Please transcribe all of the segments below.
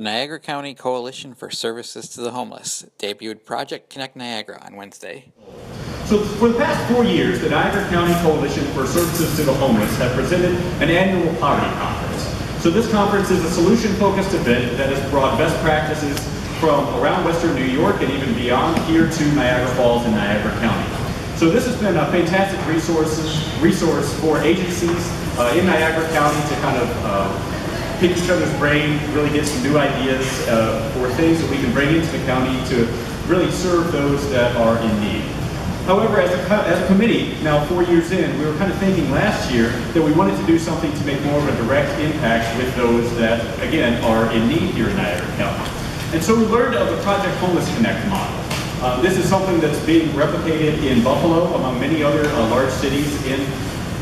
The Niagara County Coalition for Services to the Homeless debuted Project Connect Niagara on Wednesday. So for the past 4 years, the Niagara County Coalition for Services to the Homeless have presented an annual poverty conference. So this conference is a solution-focused event that has brought best practices from around Western New York and even beyond here to Niagara Falls and Niagara County. So this has been a fantastic resource for agencies in Niagara County to kind of pick each other's brain, really get some new ideas for things that we can bring into the county to really serve those that are in need. However, as a committee, now 4 years in, we were kind of thinking last year that we wanted to do something to make more of a direct impact with those that, again, are in need here in Niagara County. And so we learned of the Project Homeless Connect model. This is something that's being replicated in Buffalo, among many other large cities in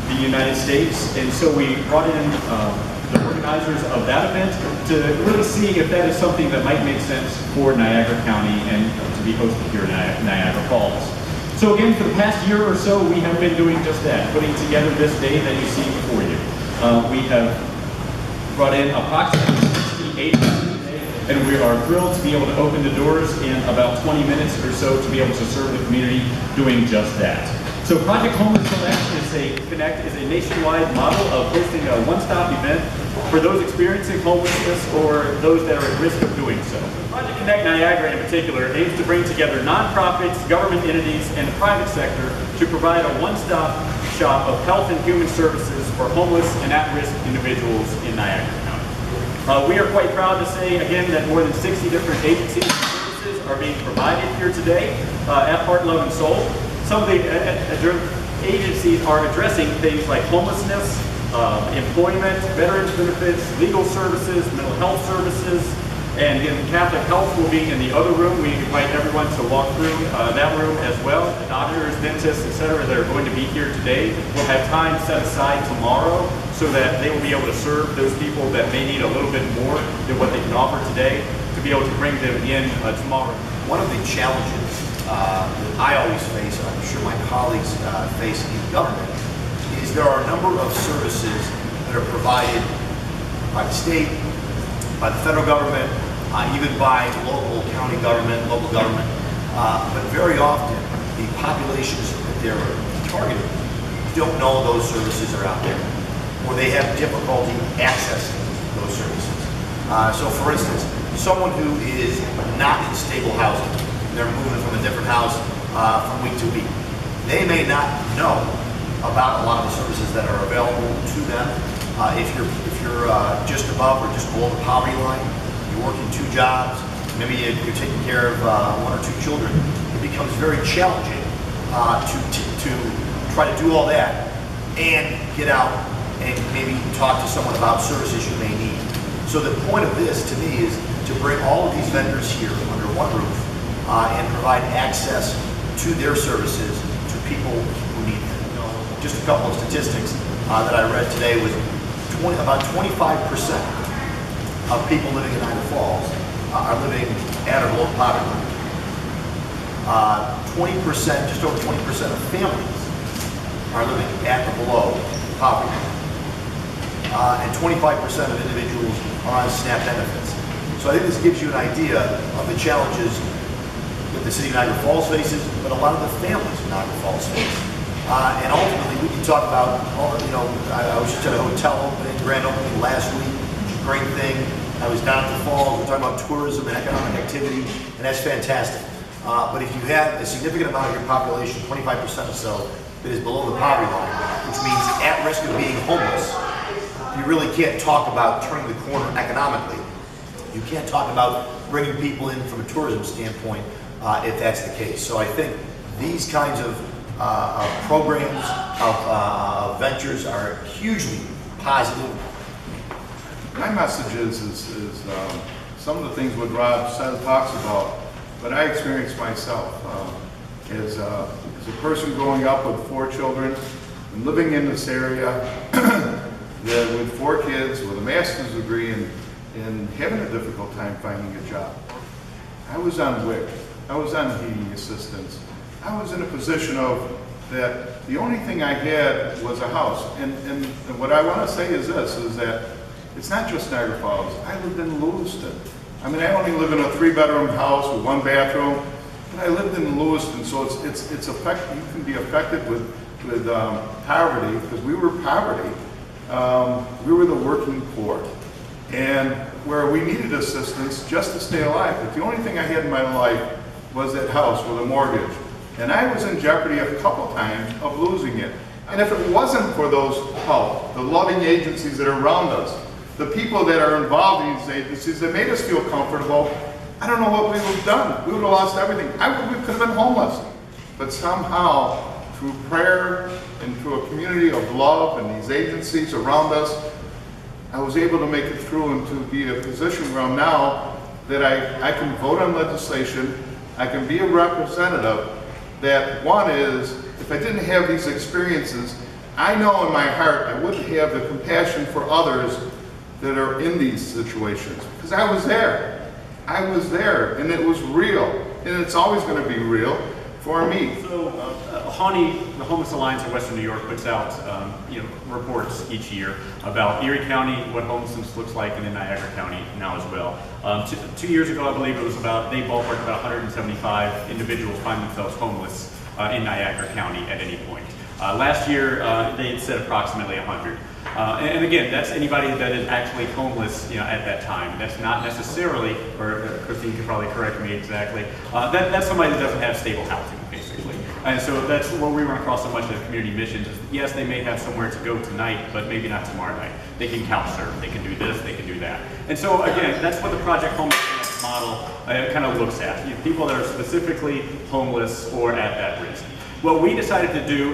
the United States. And so we brought in the organizers of that event to really see if that is something that might make sense for Niagara County and to be hosted here in Niagara Falls. So again, for the past year or so, we have been doing just that, putting together this day that you see before you. We have brought in approximately 60 agencies, and we are thrilled to be able to open the doors in about 20 minutes or so to be able to serve the community doing just that. So Project Homeless Connect is a nationwide model of hosting a one-stop event for those experiencing homelessness or those that are at risk of doing so. Project Connect Niagara in particular aims to bring together nonprofits, government entities, and the private sector to provide a one-stop shop of health and human services for homeless and at-risk individuals in Niagara County. We are quite proud to say, again, that more than 60 different agencies and services are being provided here today at Heart, Love, and Soul. Some of the agencies are addressing things like homelessness, employment, veterans benefits, legal services, mental health services, and again, Catholic Health will be in the other room. We invite everyone to walk through that room as well. The doctors, dentists, etc. that are going to be here today will have time set aside tomorrow so that they will be able to serve those people that may need a little bit more than what they can offer today, to be able to bring them in tomorrow. One of the challenges that I always face, and I'm sure my colleagues face in government, is there are a number of services that are provided by the state, by the federal government, even by local county government, local government, but very often the populations that they're targeting don't know those services are out there, or they have difficulty accessing those services. So for instance, someone who is not in stable housing, they're moving from a different house from week to week, they may not know about a lot of the services that are available to them. If you're just above or just below the poverty line, you're working 2 jobs, maybe you're taking care of 1 or 2 children, it becomes very challenging to try to do all that and get out and maybe talk to someone about services you may need. So the point of this to me is to bring all of these vendors here under one roof and provide access to their services to people who need them. Just a couple of statistics that I read today was about 25% of people living in Niagara Falls are living at or below the poverty line. 20%, just over 20% of families are living at or below poverty line. And 25% of individuals are on SNAP benefits. So I think this gives you an idea of the challenges that the City of Niagara Falls faces, but a lot of the families in Niagara Falls face. And ultimately, we can talk about, I was just at a hotel opening, grand opening last week, which is a great thing. I was down at the Falls, we're talking about tourism and economic activity, and that's fantastic. But if you have a significant amount of your population, 25% or so, that is below the poverty line, which means at risk of being homeless, you really can't talk about turning the corner economically. You can't talk about bringing people in from a tourism standpoint if that's the case. So I think these kinds of programs, of ventures are hugely positive. My message is some of the things what Rob says, talks about, but I experienced myself as a person growing up with 4 children and living in this area with 4 kids with a master's degree and having a difficult time finding a job. I was on WIC, I was on heating assistance. I was in a position of that the only thing I had was a house. And what I want to say is this, is that it's not just Niagara Falls. I lived in Lewiston. I mean, I only live in a 3-bedroom house with 1 bathroom, and I lived in Lewiston, so it's affected. You can be affected with poverty, because we were poverty. We were the working poor, and where we needed assistance just to stay alive. But the only thing I had in my life was that house with a mortgage, and I was in jeopardy a couple times of losing it. And if it wasn't for those help, the loving agencies that are around us, the people that are involved in these agencies that made us feel comfortable, I don't know what we would have done. We would have lost everything. We could have been homeless. But somehow, through prayer and through a community of love and these agencies around us, I was able to make it through and to be in a position where I'm now that I can vote on legislation, I can be a representative. That one is, if I didn't have these experiences, I know in my heart I wouldn't have the compassion for others that are in these situations. Because I was there. I was there, and it was real. And it's always going to be real for me. So, HANI, the Homeless Alliance of Western New York, puts out reports each year about Erie County, what homelessness looks like, and in Niagara County now as well. 2 years ago, I believe it was they ballparked about 175 individuals find themselves homeless in Niagara County at any point. Last year, they had said approximately 100. And again, that's anybody that is actually homeless, at that time. That's not necessarily, or Christine can probably correct me exactly, that's somebody that doesn't have stable housing, basically. And so that's what we run across so much in community missions is, yes, they may have somewhere to go tonight, but maybe not tomorrow night. They can couch surf, they can do this, they can do that. And so again, that's what the Project Homeless model kind of looks at. People that are specifically homeless or at that risk. What we decided to do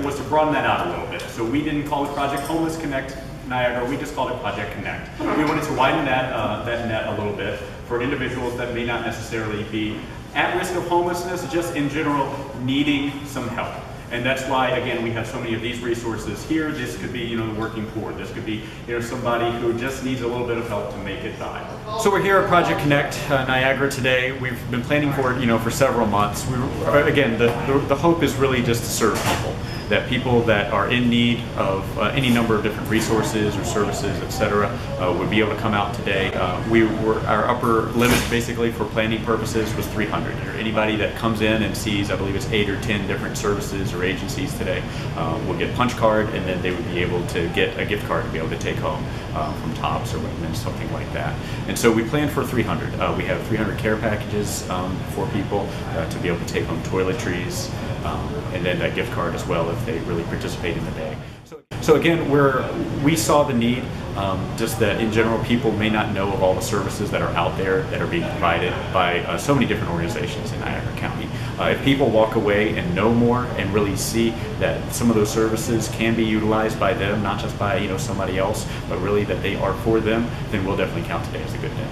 was to broaden that out a little bit. So we didn't call it Project Homeless Connect Niagara, we just called it Project Connect. We wanted to widen that net a little bit for individuals that may not necessarily be at risk of homelessness, just in general needing some help. And that's why, again, we have so many of these resources here. This could be, the working poor. This could be, somebody who just needs a little bit of help to make it by. So we're here at Project Connect Niagara today. We've been planning for it, for several months. Again, the hope is really just to serve people. That people that are in need of any number of different resources or services, etc., would be able to come out today. Our upper limit, basically, for planning purposes was 300. Or anybody that comes in and sees, I believe it's 8 or 10 different services or agencies today, will get a punch card, and then they would be able to get a gift card to be able to take home from Tops or Wegmans, something like that. And so we planned for 300. We have 300 care packages for people to be able to take home toiletries, and then a gift card as well if they really participate in the day. So again, we saw the need, just that in general people may not know of all the services that are out there that are being provided by so many different organizations in Niagara County. If people walk away and know more and really see that some of those services can be utilized by them, not just by somebody else, but really that they are for them, then we'll definitely count today as a good day.